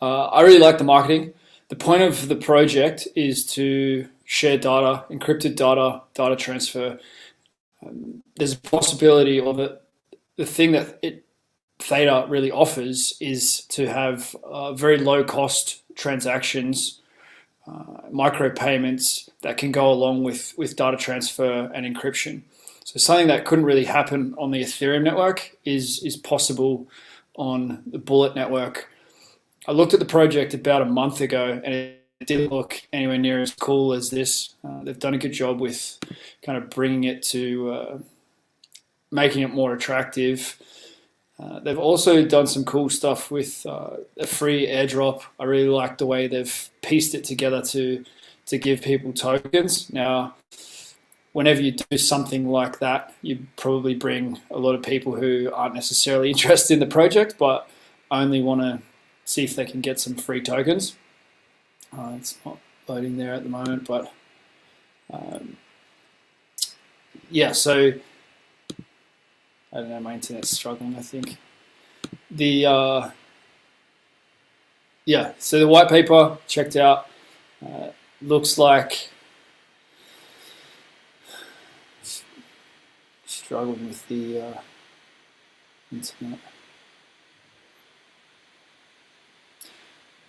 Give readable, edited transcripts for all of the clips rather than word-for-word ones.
I really like the marketing. The point of the project is to share data, encrypted data transfer. There's a possibility of it. The thing that Theta really offers is to have very low cost transactions, micro payments that can go along with data transfer and encryption. So something that couldn't really happen on the Ethereum network is possible on the Bullit network. I looked at the project about a month ago, and it didn't look anywhere near as cool as this. They've done a good job with kind of bringing it to making it more attractive. They've also done some cool stuff with a free airdrop. I really like the way they've pieced it together to give people tokens. Now, whenever you do something like that, you probably bring a lot of people who aren't necessarily interested in the project, but only want to see if they can get some free tokens. It's not loading there at the moment, but yeah, so I don't know, my internet's struggling, I think. Yeah, so the white paper, checked out, looks like, struggling with the internet.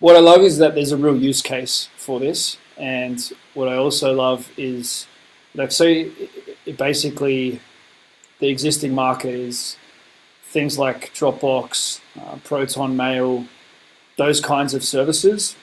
What I love is that there's a real use case for this, and what I also love is, like, so it basically, the existing market is things like Dropbox, Proton Mail, those kinds of services,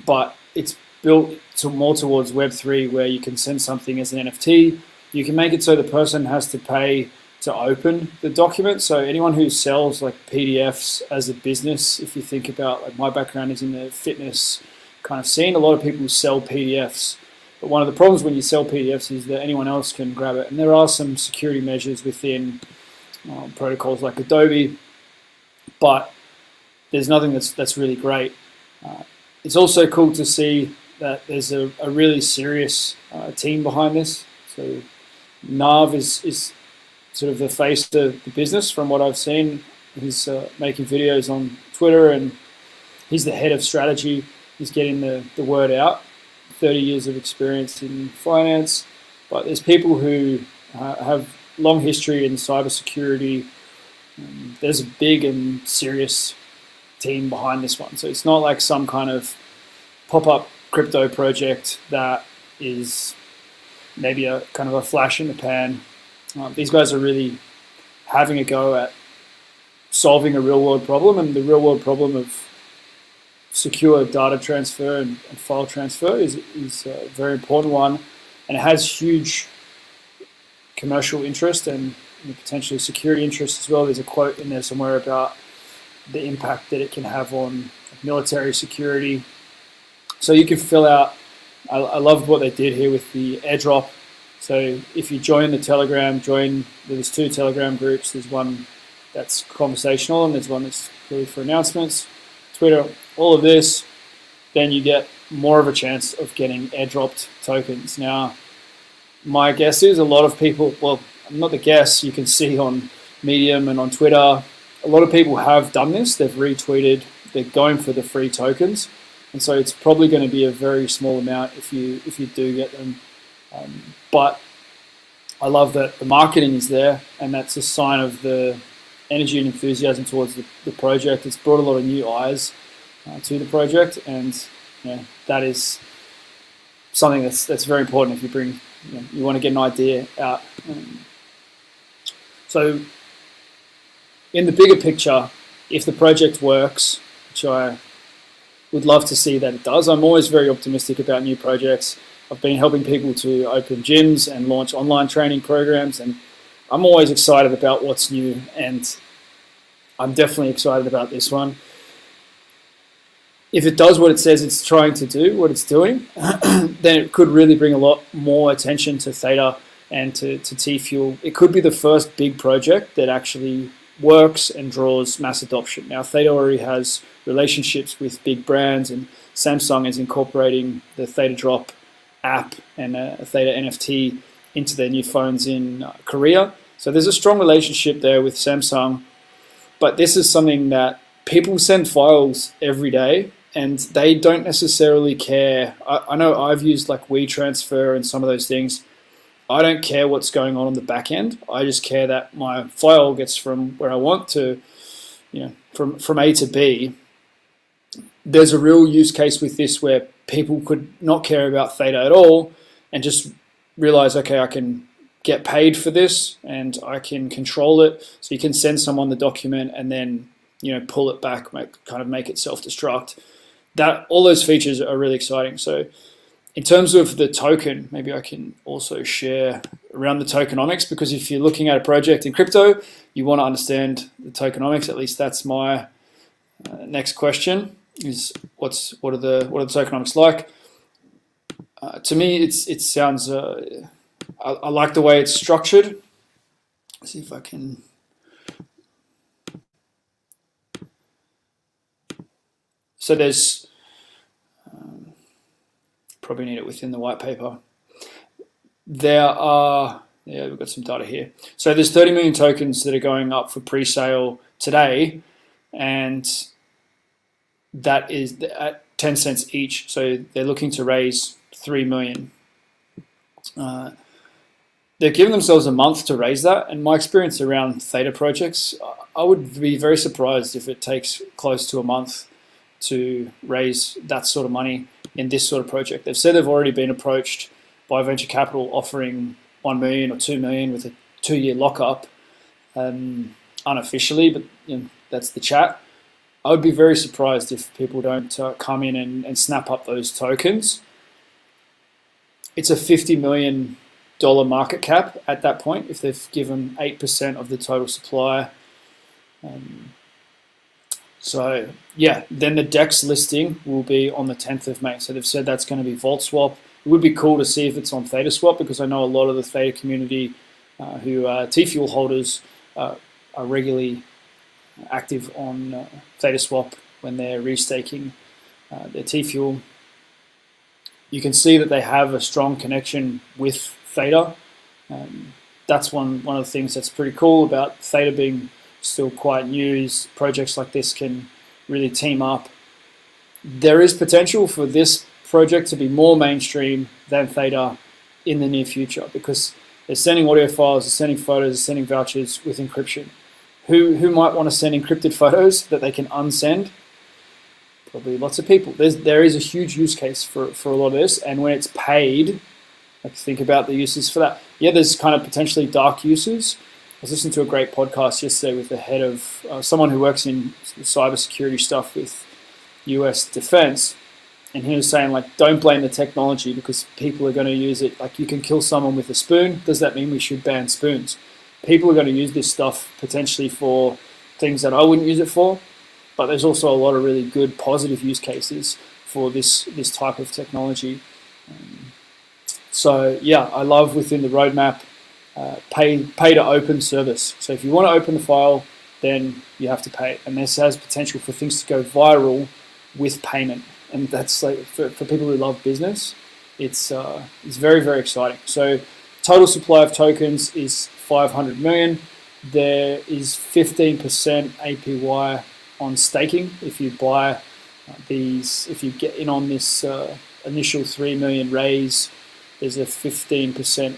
but it's built more towards Web3, where you can send something as an NFT. You can make it so the person has to pay to open the document. So anyone who sells like PDFs as a business, if you think about, like, my background is in the fitness kind of scene, a lot of people sell PDFs. But one of the problems when you sell PDFs is that anyone else can grab it. And there are some security measures within protocols like Adobe, but there's nothing that's really great. It's also cool to see that there's a really serious team behind this. So Nav is sort of the face of the business from what I've seen. He's making videos on Twitter, and he's the head of strategy. He's getting the word out. 30 years of experience in finance, but there's people who have long history in cybersecurity. There's a big and serious team behind this one. So it's not like some kind of pop-up crypto project that is maybe a kind of a flash in the pan. These guys are really having a go at solving a real-world problem, and the real-world problem of secure data transfer and file transfer is a very important one, and it has huge commercial interest and potentially security interest as well. There's a quote in there somewhere about the impact that it can have on military security. So you can fill out, I love what they did here with the airdrop. So if you join the Telegram, there's 2 Telegram groups. There's one that's conversational, and there's one that's really for announcements. Twitter, all of this, then you get more of a chance of getting airdropped tokens. Now, my guess is a lot of people, well, not the guess, you can see on Medium and on Twitter, a lot of people have done this. They've retweeted, they're going for the free tokens, and so it's probably going to be a very small amount if you do get them. But I love that the marketing is there, and that's a sign of the energy and enthusiasm towards the project. It's brought a lot of new eyes to the project, and that is something that's very important if you bring, you want to get an idea out. So in the bigger picture, if the project works, which I would love to see that it does, I'm always very optimistic about new projects. I've been helping people to open gyms and launch online training programs, and I'm always excited about what's new, and I'm definitely excited about this one. If it does what it says it's trying to do, what it's doing, then it could really bring a lot more attention to Theta and to T-Fuel. It could be the first big project that actually works and draws mass adoption. Now, Theta already has relationships with big brands, and Samsung is incorporating the Theta Drop app and a Theta NFT into their new phones in Korea. So there's a strong relationship there with Samsung, but this is something that people send files every day, and they don't necessarily care. I know I've used like WeTransfer and some of those things. I don't care what's going on the back end. I just care that my file gets from where I want to, from A to B. There's a real use case with this where people could not care about Theta at all and just realize, okay, I can get paid for this and I can control it. So you can send someone the document and then pull it back, make it self-destruct. All those features are really exciting. So in terms of the token, maybe I can also share around the tokenomics, because if you're looking at a project in crypto, you want to understand the tokenomics. At least that's my next question: is what are the tokenomics like? To me, it sounds. I like the way it's structured. Let's see if I can. So there's. Probably need it within the white paper. We've got some data here. So there's 30 million tokens that are going up for pre-sale today, and that is at 10 cents each. So they're looking to raise 3 million. They've given themselves a month to raise that, and my experience around Theta projects, I would be very surprised if it takes close to a month to raise that sort of money in this sort of project. They've said they've already been approached by venture capital offering 1 million or 2 million with a 2-year lockup, unofficially, but that's the chat. I would be very surprised if people don't come in and snap up those tokens. It's a $50 million market cap at that point if they've given 8% of the total supply. So yeah, then the DEX listing will be on the 10th of May. So they've said that's going to be VaultSwap. It would be cool to see if it's on ThetaSwap, because I know a lot of the Theta community who are T-Fuel holders are regularly active on ThetaSwap when they're restaking their T-Fuel. You can see that they have a strong connection with Theta. That's one of the things that's pretty cool about Theta being still quite new, is projects like this can really team up. There is potential for this project to be more mainstream than Theta in the near future, because they're sending audio files, they're sending photos, they're sending vouchers with encryption. Who might want to send encrypted photos that they can unsend? Probably lots of people. There is a huge use case for a lot of this, and when it's paid, like think about the uses for that. Yeah, there's kind of potentially dark uses. I was listening to a great podcast yesterday with the head of someone who works in cybersecurity stuff with US defense, and he was saying, like, don't blame the technology because people are going to use it. Like, you can kill someone with a spoon. Does that mean we should ban spoons? People are going to use this stuff potentially for things that I wouldn't use it for, but there's also a lot of really good positive use cases for this type of technology. So yeah, I love within the roadmap pay to open service. So if you want to open the file, then you have to pay. And this has potential for things to go viral with payment. And that's like for people who love business, it's very, very exciting. So total supply of tokens is 500 million. There is 15% APY on staking if you buy if you get in on this initial 3 million raise. There's a 15%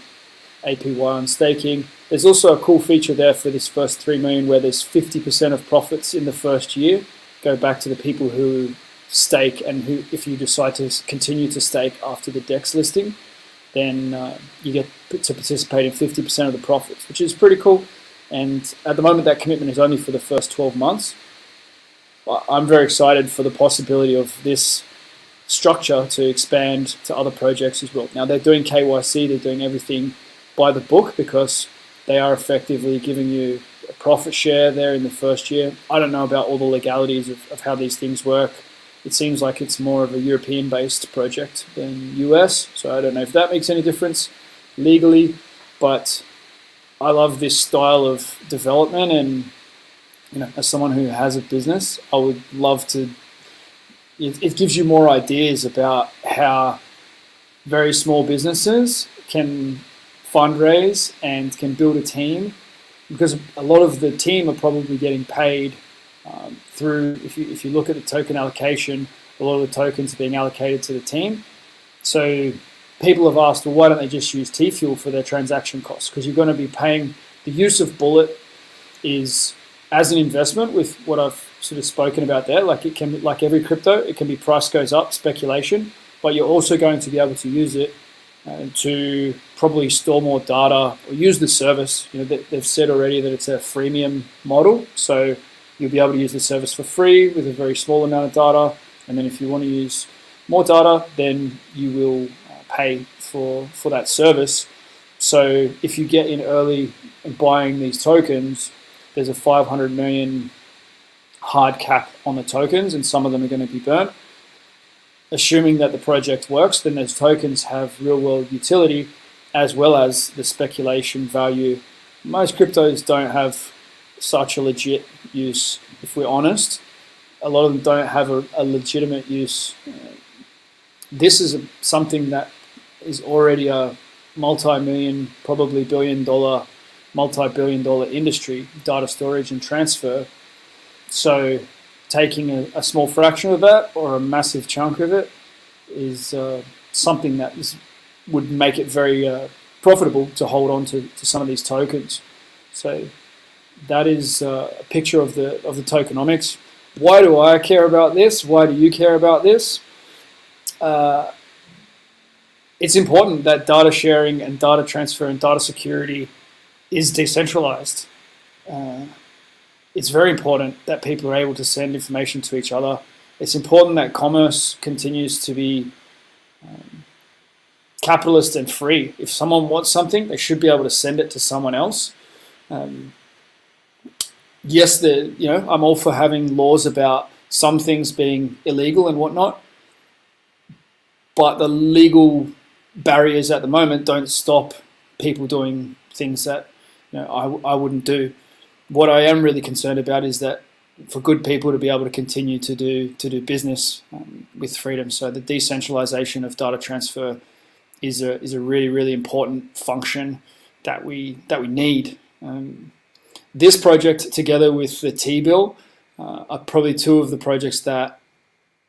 APY on staking. There's also a cool feature there for this first 3 million where there's 50% of profits in the first year go back to the people who stake, and who, if you decide to continue to stake after the DEX listing, then you get to participate in 50% of the profits, which is pretty cool. And at the moment, that commitment is only for the first 12 months. I'm very excited for the possibility of this structure to expand to other projects as well. Now, they're doing KYC, they're doing everything by the book because they are effectively giving you a profit share there in the first year. I don't know about all the legalities of how these things work. It seems like it's more of a European-based project than US, so I don't know if that makes any difference legally, but I love this style of development, and as someone who has a business, I would love to. It gives you more ideas about how very small businesses can fundraise and can build a team, because a lot of the team are probably getting paid through, if you look at the token allocation, a lot of the tokens are being allocated to the team. So people have asked, well, why don't they just use T-Fuel for their transaction costs? Because you're going to be paying, the use of Bullit is as an investment with what I've sort of spoken about there. Like it can, like every crypto, it can be price goes up, speculation, but you're also going to be able to use it to probably store more data or use the service. You know, they've said already that it's a freemium model, so you'll be able to use the service for free with a very small amount of data. And then if you want to use more data, then you will pay for that service. So if you get in early and buying these tokens, there's a 500 million hard cap on the tokens, and some of them are going to be burnt. Assuming that the project works, then those tokens have real-world utility as well as the speculation value. Most cryptos don't have such a legit use, if we're honest. A lot of them don't have a legitimate use. This is something that is already a multi-million, probably billion-dollar, multi-billion-dollar industry, data storage and transfer. So taking a small fraction of that or a massive chunk of it is something that would make it very profitable to hold on to some of these tokens. So that is a picture of the tokenomics. Why do I care about this? Why do you care about this? It's important that data sharing and data transfer and data security is decentralized. It's very important that people are able to send information to each other. It's important that commerce continues to be capitalist and free. If someone wants something, they should be able to send it to someone else. Yes, I'm all for having laws about some things being illegal and whatnot, but the legal barriers at the moment don't stop people doing things that I wouldn't do. What I am really concerned about is that for good people to be able to continue to do business with freedom. So the decentralization of data transfer is a really, really important function that we need. This project, together with the T-bill, are probably two of the projects that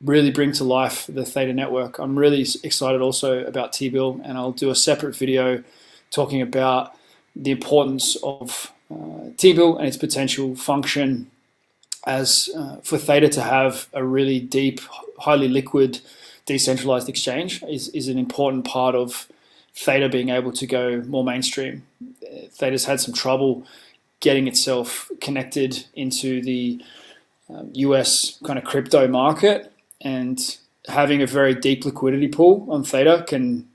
really bring to life the Theta network. I'm really excited also about T-bill, and I'll do a separate video talking about the importance of T-bill and its potential function as for Theta to have a really deep, highly liquid, decentralized exchange is an important part of Theta being able to go more mainstream. Theta's had some trouble getting itself connected into the US kind of crypto market, and having a very deep liquidity pool on Theta can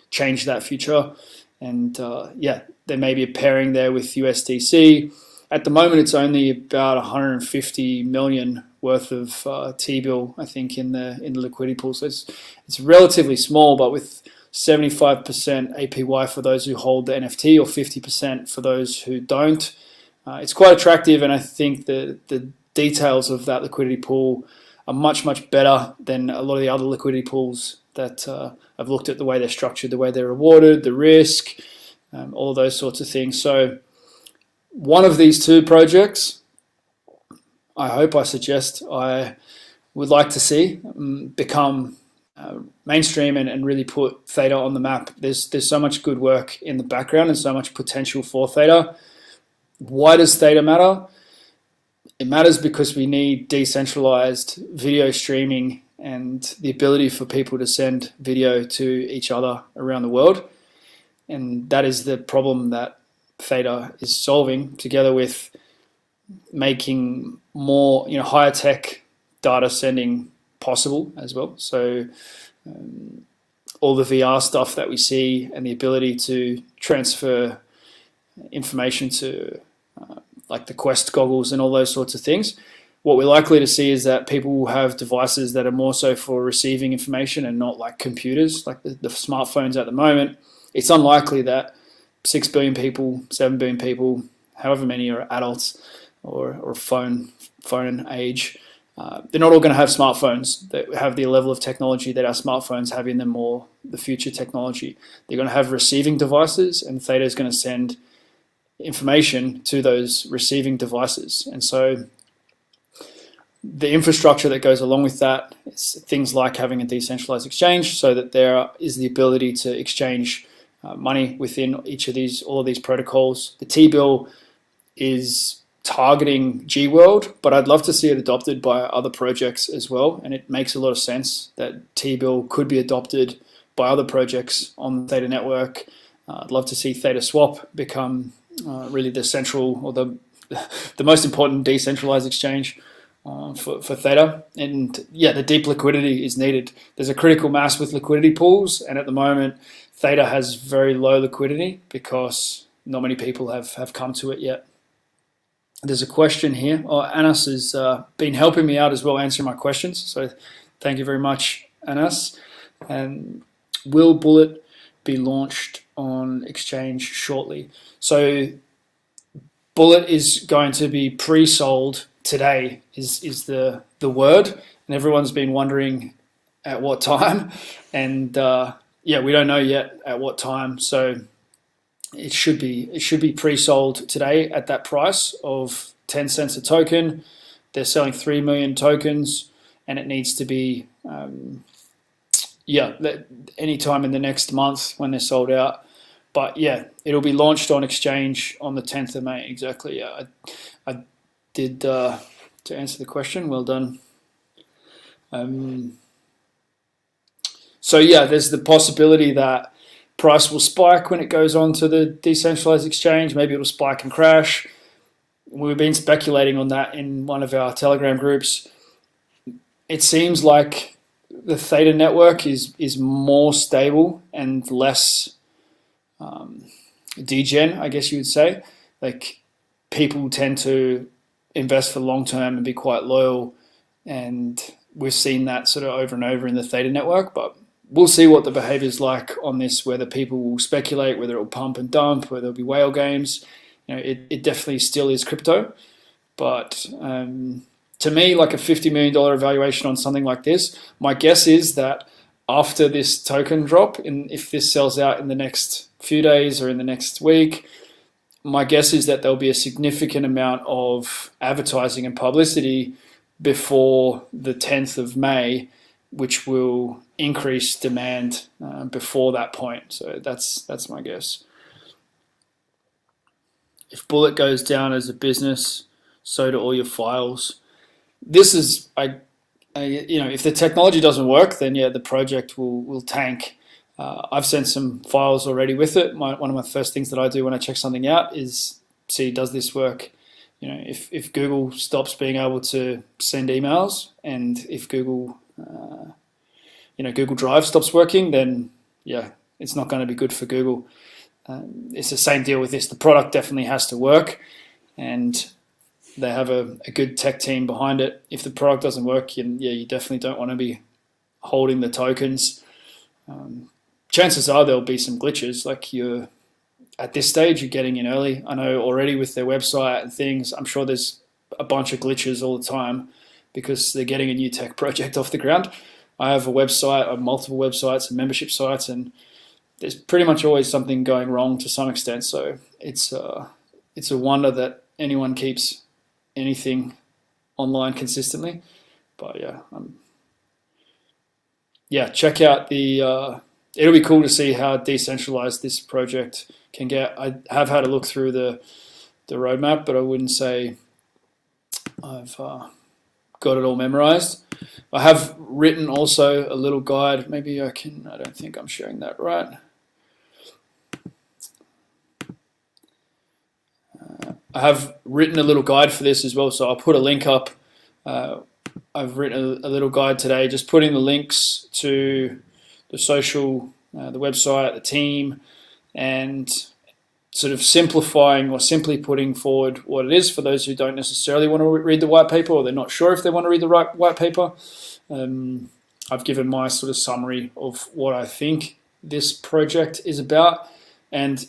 change that future. And there may be a pairing there with USDC. At the moment, it's only about 150 million worth of T-bill, I think, in the liquidity pool. So it's relatively small, but with 75% APY for those who hold the NFT or 50% for those who don't, it's quite attractive. And I think the details of that liquidity pool are much, much better than a lot of the other liquidity pools that I've looked at, the way they're structured, the way they're rewarded, the risk, all of those sorts of things. So one of these two projects, I suggest I would like to see become mainstream and really put Theta on the map. There's so much good work in the background and so much potential for Theta. Why does Theta matter? It matters because we need decentralized video streaming and the ability for people to send video to each other around the world. And that is the problem that Theta is solving, together with making more higher tech data sending possible as well. So all the VR stuff that we see and the ability to transfer information to like the Quest goggles and all those sorts of things. What we're likely to see is that people will have devices that are more so for receiving information and not like computers, like the smartphones at the moment. It's unlikely that 6 billion people, 7 billion people, however many are adults or phone age, they're not all going to have smartphones that have the level of technology that our smartphones have in them, or the future technology. They're going to have receiving devices, and Theta is going to send information to those receiving devices. And so the infrastructure that goes along with that. It's things like having a decentralized exchange so that there is the ability to exchange money within all of these protocols. The T-bill is targeting G World, but I'd love to see it adopted by other projects as well. And it makes a lot of sense that T-bill could be adopted by other projects on the Theta network. I'd love to see Theta Swap become really the central or the most important decentralized exchange for Theta. And yeah, the deep liquidity is needed. There's a critical mass with liquidity pools, and at the moment, Theta has very low liquidity because not many people have come to it yet. There's a question here. Anas has been helping me out as well, answering my questions. So thank you very much, Anas. And will Bullit be launched on exchange shortly? So Bullit is going to be pre-sold today is the word, and everyone's been wondering at what time. And yeah, we don't know yet at what time. So it should be pre-sold today at that price of 10 cents a token. They're selling 3 million tokens, and it needs to be yeah, any time in the next month when they're sold out. But yeah, it'll be launched on exchange on the 10th of May. Exactly. Yeah, I did to answer the question. Well done. So yeah, there's the possibility that price will spike when it goes on to the decentralized exchange. Maybe it'll spike and crash. We've been speculating on that in one of our Telegram groups. It seems like the Theta network is more stable and less degen, I guess you would say. Like, people tend to invest for long term and be quite loyal, and we've seen that sort of over and over in the Theta network. But we'll see what the behavior is like on this, whether people will speculate, whether it will pump and dump, whether there'll be whale games. You know, it definitely still is crypto, but to me, like a $50 million evaluation on something like this, my guess is that after this token drop, if this sells out in the next few days or in the next week, my guess is that there'll be a significant amount of advertising and publicity before the 10th of May, which will increase demand before that point. So that's my guess. If Bullit goes down as a business, so do all your files. This is, if the technology doesn't work, then yeah, the project will tank. I've sent some files already with it. One of my first things that I do when I check something out is see, does this work? You know, if Google stops being able to send emails, and if Google Drive stops working, then yeah, it's not going to be good for Google. It's the same deal with this. The product definitely has to work, and they have a good tech team behind it. If the product doesn't work, you definitely don't want to be holding the tokens. Chances are there'll be some glitches. Like, at this stage, you're getting in early. I know already with their website and things, I'm sure there's a bunch of glitches all the time because they're getting a new tech project off the ground. I have a website, I have multiple websites and membership sites, and there's pretty much always something going wrong to some extent. So it's a wonder that anyone keeps anything online consistently. But yeah, check out the. It'll be cool to see how decentralized this project can get. I have had a look through the roadmap, but I wouldn't say I've got it all memorized. I have written also a little guide. Maybe I don't think I'm sharing that right. I have written a little guide for this as well, so I'll put a link up. I've written a little guide today, just putting the links to the social, the website, the team, and sort of simplifying or simply putting forward what it is for those who don't necessarily want to read the white paper, or they're not sure if they want to read the white paper. I've given my sort of summary of what I think this project is about. And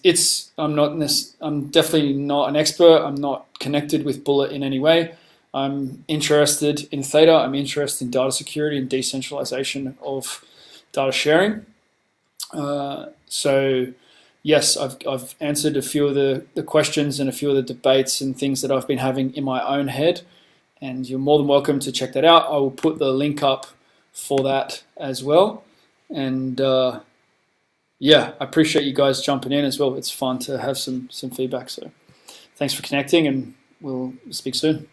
I'm definitely not an expert. I'm not connected with Bullit in any way. I'm interested in Theta. I'm interested in data security and decentralization of data sharing. So yes, I've answered a few of the questions and a few of the debates and things that I've been having in my own head. and you're more than welcome to check that out. I will put the link up for that as well. And yeah, I appreciate you guys jumping in as well. It's fun to have some feedback. So thanks for connecting, and we'll speak soon.